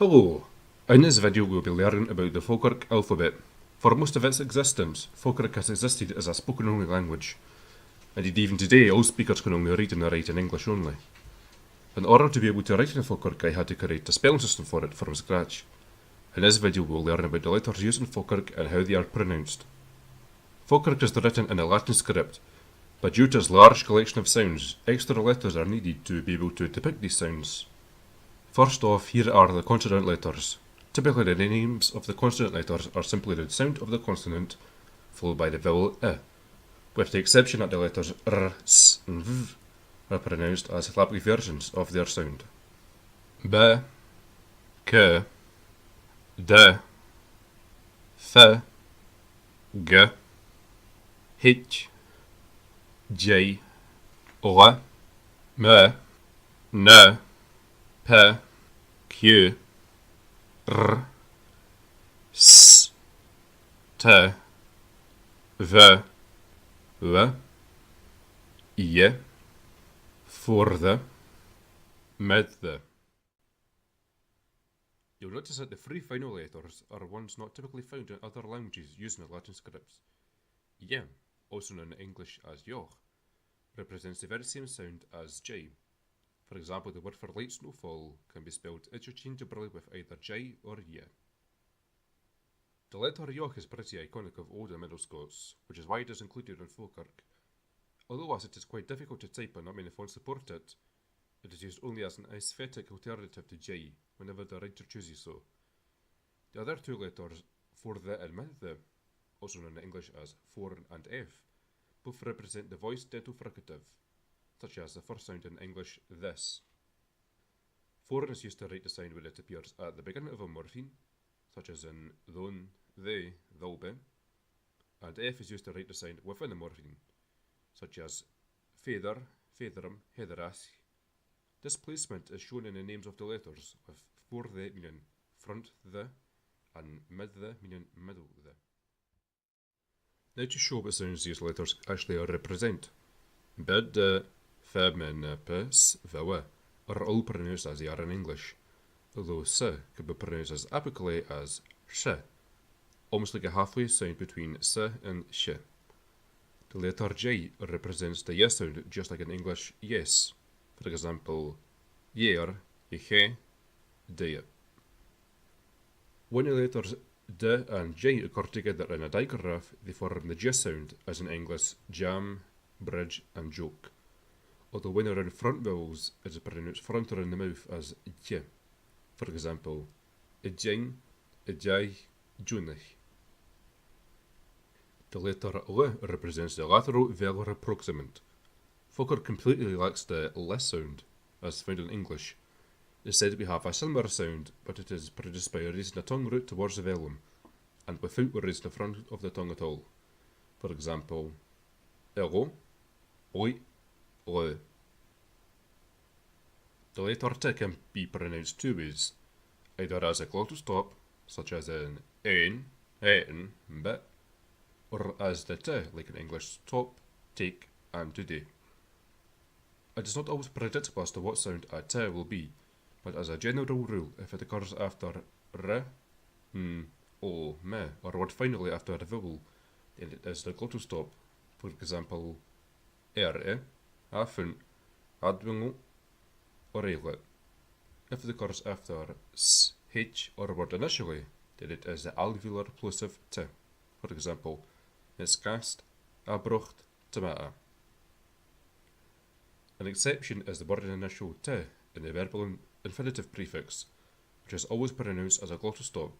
Hello, in this video we'll be learning about the Focurc alphabet. For most of its existence, Focurc has existed as a spoken-only language. Indeed, even today, all speakers can only read and write in English only. In order to be able to write in Focurc, I had to create a spelling system for it from scratch. In this video we'll learn about the letters used in Focurc and how they are pronounced. Focurc is written in a Latin script, but due to its large collection of sounds, extra letters are needed to be able to depict these sounds. First off, here are the consonant letters. Typically the names of the consonant letters are simply the sound of the consonant, followed by the vowel I, with the exception that the letters R, S and V are pronounced as flappy versions of their sound. B, K, D, F, G, H, J, L, M, N, P, Q, R, S, T, V, W, I, for the, with the. You'll notice that the three final letters are ones not typically found in other languages using the Latin scripts. Y, also known in English as yoch, represents the very same sound as J. For example, the word for light snowfall can be spelled interchangeably with either J or Y. The letter yoch is pretty iconic of Old and Middle Scots, which is why it is included in Focurc. Although as it is quite difficult to type and not many fonts support it, it is used only as an aesthetic alternative to J whenever the writer chooses so. The other two letters, for the and with the, also known in English as for and f, both represent the voiced dental fricative, such as the first sound in English, this. For is used to write the sound when it appears at the beginning of a morpheme, such as in thon, they, they'll be, and f is used to write the sound within a morpheme, such as feather, featherum, heatherask. This placement is shown in the names of the letters, with for the meaning front the, and mid the meaning middle the. Now to show what sounds these letters actually represent. Bid, fem and pes, vwa are all pronounced as they are in English, although s can be pronounced as apically as sh, almost like a halfway sound between s and sh. The letter J represents the yes sound, just like in English yes. For example, year, ye, day. When the letters D and J occur together in a digraph, they form the J sound, as in English jam, bridge, and joke. Although when they're in front vowels, it is pronounced fronter in the mouth as J. For example, ijing, ijai, junich. The letter L represents the lateral velar approximant. Focurc completely lacks the L sound, as found in English. Instead we have a similar sound, but it is produced by raising the tongue root towards the velum, and without raising the front of the tongue at all. For example, elo, oi, lo. The letter T can be pronounced two ways, either as a glottal stop, such as in ein, etin, bit, or as the T, like in English top, take, and today. It is not always predictable as to what sound a T will be, but as a general rule, if it occurs after r, n, o, me, or word finally after a vowel, then it is the glottal stop. For example, afun, adwingo, or eile. If it occurs after s, h, or a word initially, then it is the alveolar plosive T. For example, miskast, abrucht, tomata. An exception is the word initial T in the verbal infinitive prefix, which is always pronounced as a glottal stop,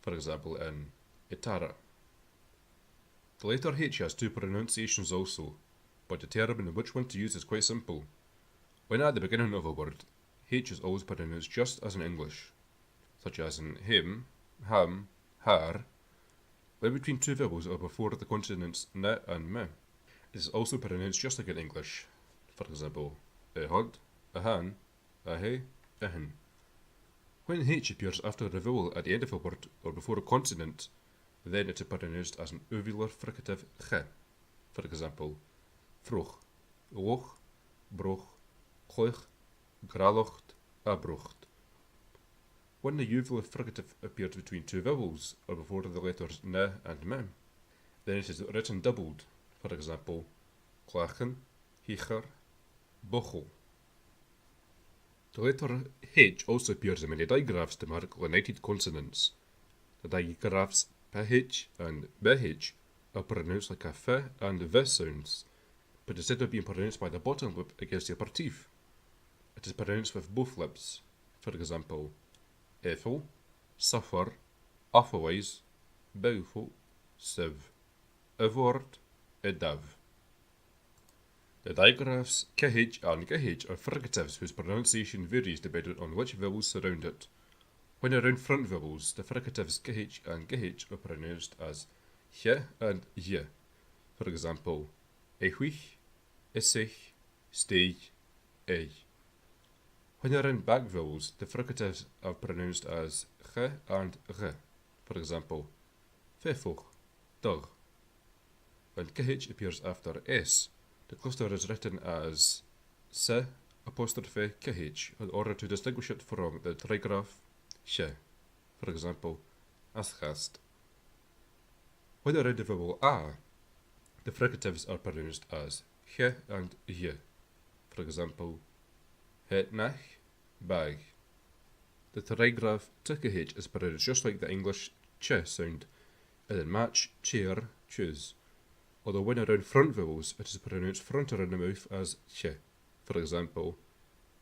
for example in itara. The letter H has two pronunciations also, but determining which one to use is quite simple. When at the beginning of a word, H is always pronounced just as in English, such as in him, ham, har. When between two vowels or before the consonants n and m, it is also pronounced just like in English. For example, ehod, ahan, ahe, ahin. When H appears after a vowel at the end of a word or before a consonant, then it is pronounced as an uvular fricative ch. For example, vroeg, loch, broch, gloich, gralocht, abrocht. When the uvular fricative appears between two vowels, or before the letters n and m, then it is written doubled. For example, klachen, hicher, bochel. The letter H also appears in many digraphs to mark lenited consonants. The digraphs PH and BH are pronounced like a F and V sounds, but instead of being pronounced by the bottom lip against the upper teeth, it is pronounced with both lips. For example, Ethel, Suffer, Affelwijs, Beugel, Siv, Ivord, Edav. The digraphs KH and GH are fricatives whose pronunciation varies depending on which vowels surround it. When around front vowels, the fricatives KH and GH are pronounced as J and J. For example, Echwich, Essich, Steig, Eich. When around back vowels, the fricatives are pronounced as G and G. For example, Fefoch, Dug. When KH appears after S, the cluster is written as S apostrophe KH in order to distinguish it from the trigraph Sh. For example, Aschast. When around the vowel A, the fricatives are pronounced as Ch and J. For example, Hetnach, Bag. The trigraph TKH is pronounced just like the English ch sound, and in match, chair, choose. Although when around front vowels, it is pronounced front around the mouth as ch. For example,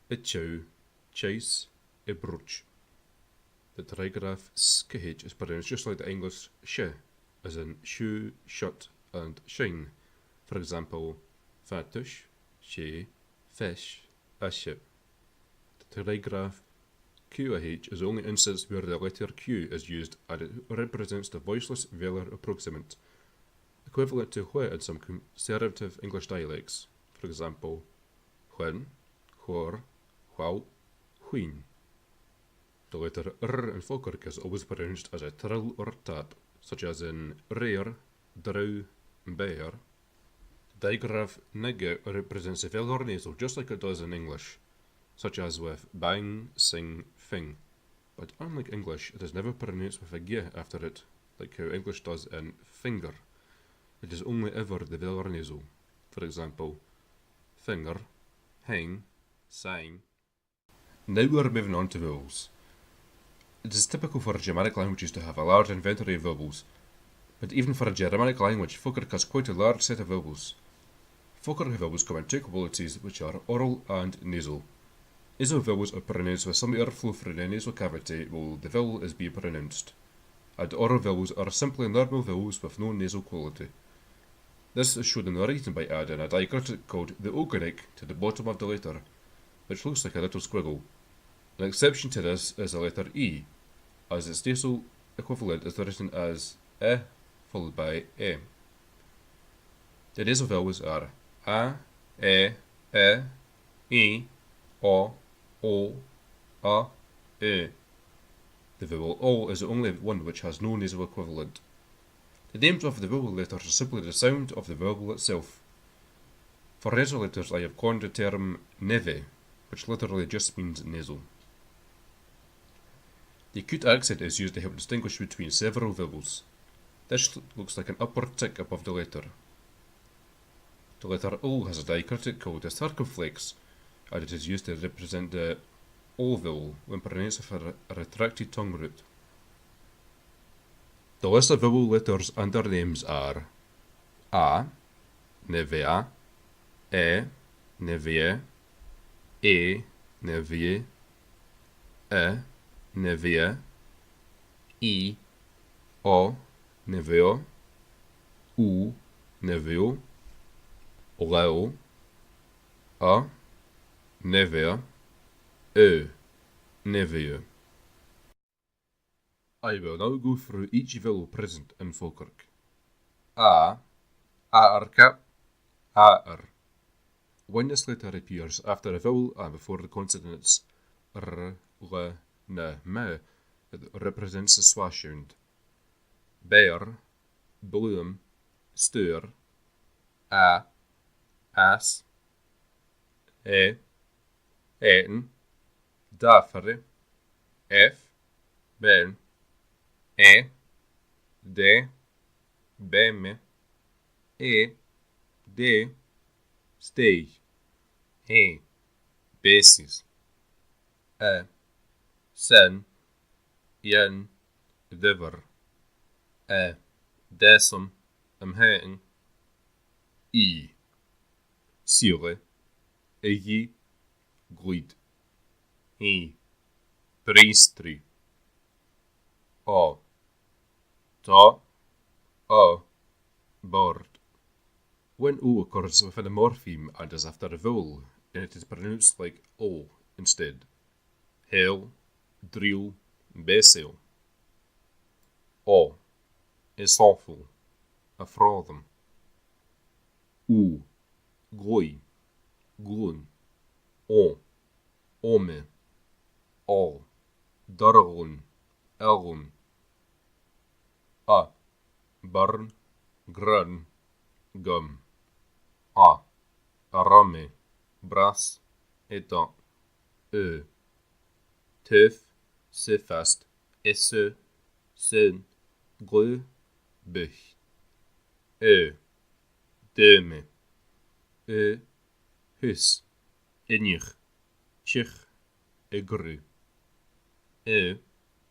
Ichow, chase, Ibruch. The trigraph skh is pronounced just like the English sh, as in shoe, shut, and shine. For example, Fatush, she, fish, a ship. The trigraph QH is the only instance where the letter Q is used, and it represents the voiceless velar approximant, equivalent to wh in some conservative English dialects. For example, when, whor, whau, wheen. The letter R in Focurc is always pronounced as a trill or tap, such as in rare, drow, bear. The digraph nigga represents the velar nasal just like it does in English, such as with bang, sing, fing. But unlike English, it is never pronounced with a g after it, like how English does in finger. It is only ever the velar nasal. For example, finger, hang, sang. Now we are moving on to vowels. It is typical for Germanic languages to have a large inventory of vowels, but even for a Germanic language, Focurc has quite a large set of vowels. Focurc vowels come in two qualities, which are oral and nasal. Nasal vowels are pronounced with some airflow through the nasal cavity while the vowel is being pronounced, and oral vowels are simply normal vowels with no nasal quality. This is shown in the writing by adding a diacritic called the ogonek to the bottom of the letter, which looks like a little squiggle. An exception to this is the letter E, as its nasal equivalent is written as E followed by E. The nasal vowels are A, E, O, A, E. The vowel O is the only one which has no nasal equivalent. The names of the vowel letters are simply the sound of the vowel itself. For nasal letters, I have coined the term neve, which literally just means nasal. The acute accent is used to help distinguish between several vowels. This looks like an upward tick above the letter. The letter O has a diacritic called a circumflex, and it is used to represent the O vowel when pronounced with a retracted tongue root. The list of vowel letters and their names are A, nevea, E, nevie, E, nevie, nevia, I, O, neveo, U, neveo, Leo, A, nevea, neveo. I will now go through each vowel present in Focurc. A, aarka, aar. When this letter appears after a vowel and before the consonants r, l, n, m, it represents the schwa sound. Bear, bloom, steur, a, as, eten, dafere, f, ben, de, bemme, de, stay, basis, sen, yen, diver, desum, heen, sire, glid, priestry, ta, board. When O occurs within a morpheme and is after a vowel, then it is pronounced like O instead. Hell, drill, basil. O is awful, a frothem. O, gloi, gloon. O, ome, all, darlun, elgun. A, burn, grun, gum. Arame, brass, étant. Teuf, sefast, esse, sen, greu, buch. Deme. Hus, injig, chich, egru.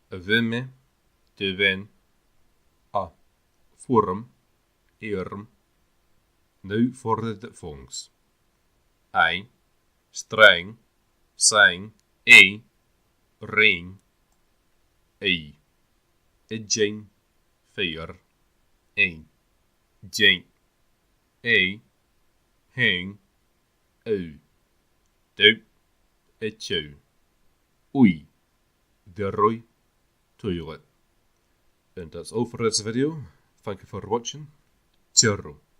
Vime, teven. Forum, erm. Nu voor de vongs. Ei, streng, sang, ring, idjing, feer, jing, hang, doop, etjou, oei, de rooi, toilet. And that's all for this video. Thank you for watching. Ciao.